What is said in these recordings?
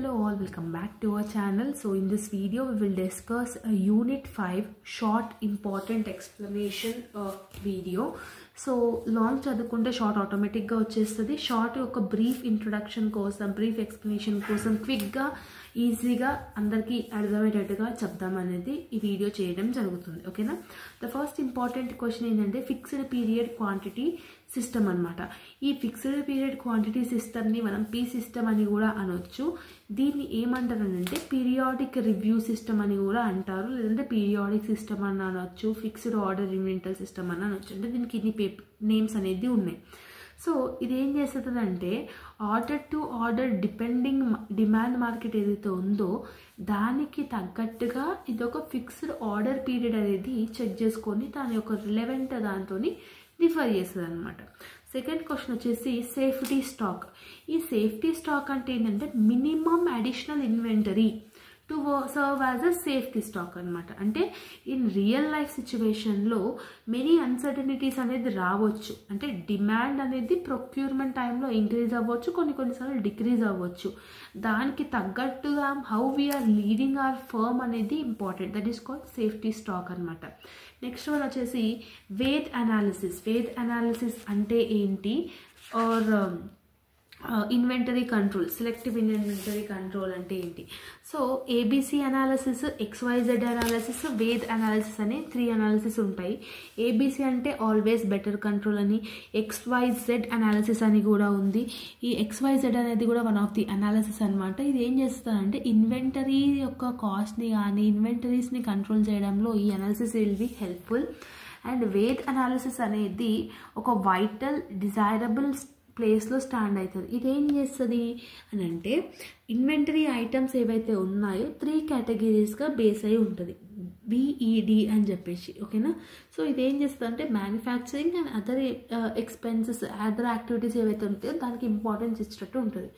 Hello all, welcome back to our channel. So in this video we will discuss a unit 5 short important explanation video. So long చదువుకుంటే short ఆటోమేటిక్గా వచ్చేస్తుంది. Short ఒక brief introduction కోసం, brief explanation కోసం క్విక్గా ఈజీగా అందరికీ అర్థమయ్యేటట్టుగా చెప్దామనేది ఈ వీడియో చేయడం జరుగుతుంది. ఓకేనా? ద ఫస్ట్ ఇంపార్టెంట్ క్వశ్చన్ ఏంటంటే ఫిక్స్డ్ పీరియడ్ క్వాంటిటీ సిస్టమ్ అనమాట. ఈ ఫిక్స్డ్ పీరియడ్ క్వాంటిటీ సిస్టమ్ని మనం పీ సిస్టమ్ అని కూడా అనొచ్చు. దీన్ని ఏమంటారు అంటే పీరియాడిక్ రివ్యూ సిస్టమ్ అని కూడా అంటారు, లేదంటే పీరియాడిక్ సిస్టమ్ అని అనొచ్చు, ఫిక్స్డ్ ఆర్డర్ ఇన్వెంటల్ సిస్టమ్ అని అనొచ్చు. అంటే దీనికి ఇన్ని నేమ్స్ అనేది ఉన్నాయి. సో ఇది ఏం చేస్తుందంటే order to order demand market ఏదైతే ఉందో దానికి తగ్గట్టుగా ఇది ఒక ఫిక్స్డ్ ఆర్డర్ పీరియడ్ అనేది చెక్ చేసుకొని దాని యొక్క రిలవెంట్ దాంతో రిఫర్ చేస్తుంది అనమాట. సెకండ్ క్వశ్చన్ వచ్చేసి సేఫ్టీ స్టాక్. ఈ సేఫ్టీ స్టాక్ అంటే ఏంటంటే minimum additional inventory to serve as a safety stock అనమాట. అంటే ఇన్ రియల్ లైఫ్ సిచ్యువేషన్లో మెనీ అన్సర్టనిటీస్ అనేది రావచ్చు. అంటే డిమాండ్ అనేది ప్రొక్యూర్మెంట్ టైంలో ఇంక్రీజ్ అవ్వచ్చు, కొన్నిసార్లు డిక్రీజ్ అవ్వచ్చు. దానికి తగ్గట్టుగా how we're leading our firm అనేది important. That is called safety stock అనమాట. నెక్స్ట్ వన్ వచ్చేసి వెయిట్ అనాలిసిస్. వెయిట్ అనాలిసిస్ అంటే ఏంటి? Or inventory control, selective inventory control అంటే ఏంటి? So ABC analysis, XYZ analysis, weight analysis అని 3 అనాలిసిస్ ఉంటాయి. ABC అంటే ఆల్వేస్ బెటర్ కంట్రోల్ అని, XYZ అనాలిసిస్ అని కూడా ఉంది. ఈ XYZ అనేది కూడా వన్ ఆఫ్ ది అనాలిసిస్ అనమాట. ఇది ఏం చేస్తుందంటే ఇన్వెంటరీ యొక్క కాస్ట్ని కానీ ఇన్వెంటరీస్ని కంట్రోల్ చేయడంలో ఈ analysis will be helpful. And weight analysis అనేది ఒక వైటల్ డిజైరబుల్ ప్లేస్లో స్టాండ్ అవుతుంది. ఇదేం చేస్తుంది అని అంటే ఇన్వెంటరీ ఐటమ్స్ ఏవైతే ఉన్నాయో 3 కేటగిరీస్గా బేస్ అయి ఉంటుంది, BED అని చెప్పేసి. ఓకేనా? సో ఇదేం చేస్తుంది అంటే manufacturing and other expenses, other activities ఏవైతే ఉంటాయో దానికి ఇంపార్టెన్స్ ఇచ్చినట్టు ఉంటుంది.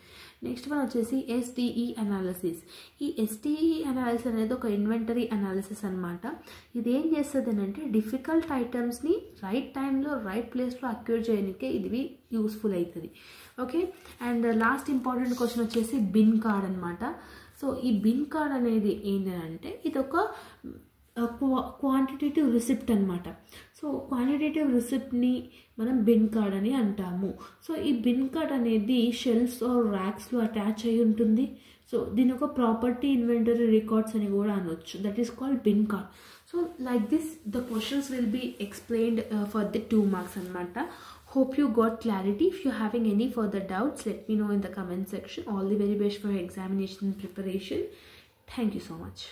నెక్స్ట్ వన్ వచ్చేసి SDE అనాలిసిస్. ఈ SDE అనాలిసిస్ అనేది ఒక ఇన్వెంటరీ అనాలిసిస్ అనమాట. ఇది ఏం చేస్తుంది అంటే డిఫికల్ట్ ఐటమ్స్ని రైట్ టైంలో రైట్ ప్లేస్లో అక్యూర్ చేయడానికే ఇది యూస్ఫుల్ అవుతుంది. Okay. And last important question వచ్చేసి బిన్ కార్డ్ అనమాట. సో ఈ బిన్ కార్డ్ అనేది ఏంటంటే ఇది ఒక క్వాంటిటేటివ్ రిసిప్ట్ అనమాట. సో క్వాంటిటేటివ్ రిసిప్ట్ని మనం బిన్ కార్డ్ అని అంటాము. సో ఈ బిన్ కార్డ్ అనేది షెల్ఫ్స్ ఆర్ ర్యాక్స్లో అటాచ్ అయి ఉంటుంది. సో దీని ఒక ప్రాపర్టీ ఇన్వెంటరీ రికార్డ్స్ అని కూడా అనొచ్చు. That is called bin card. So like this the questions will be explained for the 2 marks అనమాట. Hope you got clarity. If you're having any further doubts, let me know in the comment section. All the very best for your examination preparation. Thank you so much.